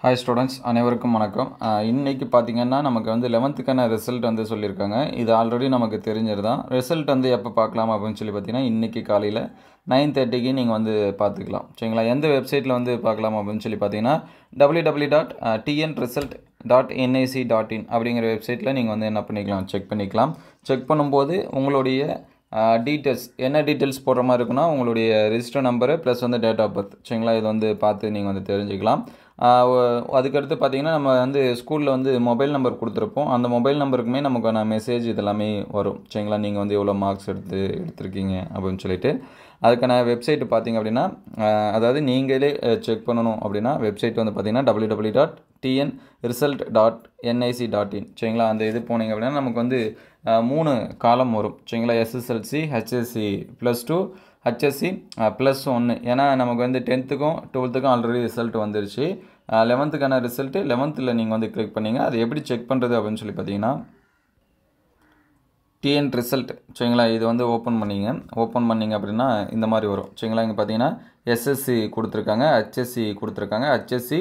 Hi students, அனைவருக்கும் வணக்கம். இன்றைக்கி பார்த்திங்கன்னா நமக்கு வந்து 11th ரிசல்ட் வந்து சொல்லியிருக்காங்க. இது ஆல்ரெடி நமக்கு தெரிஞ்சது தான். ரிசல்ட் வந்து எப்போ பார்க்கலாம் அப்படின்னு சொல்லி பார்த்தீங்கன்னா இன்றைக்கி காலையில் 9:30க்கு நீங்கள் வந்து பார்த்துக்கலாம். சரிங்களா? எந்த வெப்சைட்டில் வந்து பார்க்கலாம் அப்படின்னு சொல்லி பார்த்தீங்கன்னா www.tnresult.nic.in அப்படிங்கிற வெப்சைட்டில் நீங்கள் வந்து என்ன பண்ணிக்கலாம், செக் பண்ணிக்கலாம். செக் பண்ணும்போது உங்களுடைய டீட்டெயில்ஸ் என்ன டீட்டெயில்ஸ் போடுற மாதிரி இருக்குன்னா உங்களுடைய ரிஜிஸ்டர் நம்பரு ப்ளஸ் வந்து டேட் ஆஃப் பர்த். சரிங்களா? இது வந்து பார்த்து நீங்கள் வந்து தெரிஞ்சுக்கலாம். அதுக்கடுத்து பார்த்திங்கன்னா நம்ம வந்து ஸ்கூலில் வந்து மொபைல் நம்பர் கொடுத்துருப்போம். அந்த மொபைல் நம்பருக்குமே நமக்கான மெசேஜ் இதெல்லாமே வரும். சரிங்களா? நீங்கள் வந்து எவ்வளோ மார்க்ஸ் எடுத்திருக்கீங்க அப்படின்னு சொல்லிட்டு அதுக்கான வெப்சைட்டு பார்த்திங்க அப்படின்னா அதாவது நீங்களே செக் பண்ணணும் அப்படின்னா வெப்சைட் வந்து பார்த்திங்கன்னா www.tnresult.nic.in. சரிங்களா? அந்த இது போனீங்க அப்படின்னா நமக்கு வந்து 3 காலம் வரும். சரிங்களா? SSLC, HSC +2, HSC +1. ஏன்னா நமக்கு வந்து 10th-க்கும் 12th-க்கும் ஆல்ரெடி ரிசல்ட் வந்துருச்சு. 11th ரிசல்ட்டு 11th நீங்கள் வந்து கிளிக் பண்ணிங்க. அது எப்படி செக் பண்ணுறது அப்படின்னு சொல்லி பார்த்தீங்கன்னா டிஎன் ரிசல்ட். சரிங்களா? இது வந்து ஓப்பன் பண்ணிங்க அப்படின்னா இந்த மாதிரி வரும். சரிங்களா? இங்கே பார்த்தீங்கன்னா SSC கொடுத்துருக்காங்க, HSC கொடுத்துருக்காங்க, HSC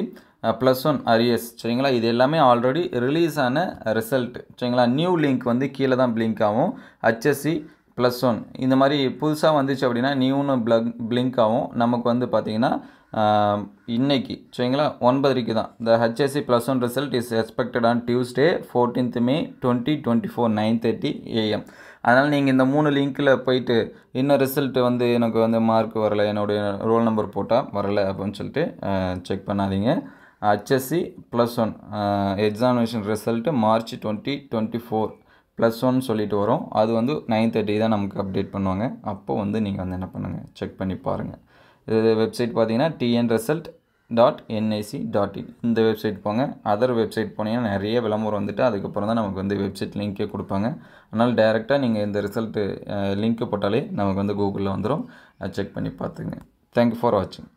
+1 அரியர்ஸ். சரிங்களா? இது எல்லாமே ஆல்ரெடி ரிலீஸ் ஆன ரிசல்ட். சரிங்களா? நியூ லிங்க் வந்து கீழே தான் பிளிங்க் ஆகும். HSC +1 இந்த மாதிரி புதுசாக வந்துச்சு அப்படின்னா நியூன்னு பிளிங்க் ஆகும். நமக்கு வந்து பார்த்திங்கன்னா இன்னைக்கு சரிங்களா 9:00 தான். இந்த HSC +1 result is expected on Tuesday 14th May 2024 9:30 AM. அதனால் நீங்கள் இந்த 3 லிங்க்கில் போயிட்டு இன்னும் ரிசல்ட் வந்து எனக்கு வந்து மார்க் வரலை, என்னுடைய ரோல் நம்பர் போட்டால் வரலை அப்படின்னு சொல்லிட்டு செக் பண்ணாதீங்க. HSC +1 எக்ஸாமினேஷன் ரிசல்ட்டு March 2024 +1 சொல்லிட்டு வரும். அது வந்து 9:30 தான் நமக்கு அப்டேட் பண்ணுவாங்க. அப்போது வந்து நீங்கள் வந்து என்ன பண்ணுங்கள், செக் பண்ணி பாருங்கள். இது வெப்சைட் பார்த்தீங்கன்னா tnresult.nic.in. இந்த வெப்சைட் போங்க. அதர் வெப்சைட் போனீங்கன்னா நிறைய விளம்பரம் வந்துட்டு அதுக்கப்புறம் தான் நமக்கு வந்து வெப்சைட் லிங்க்கே கொடுப்பாங்க. அதனால் டைரெக்டாக நீங்கள் இந்த ரிசல்ட்டு லிங்க்கு போட்டாலே நமக்கு வந்து கூகுளில் வந்துடும். செக் பண்ணி பார்த்துங்க. தேங்க்யூ ஃபார் வாட்சிங்.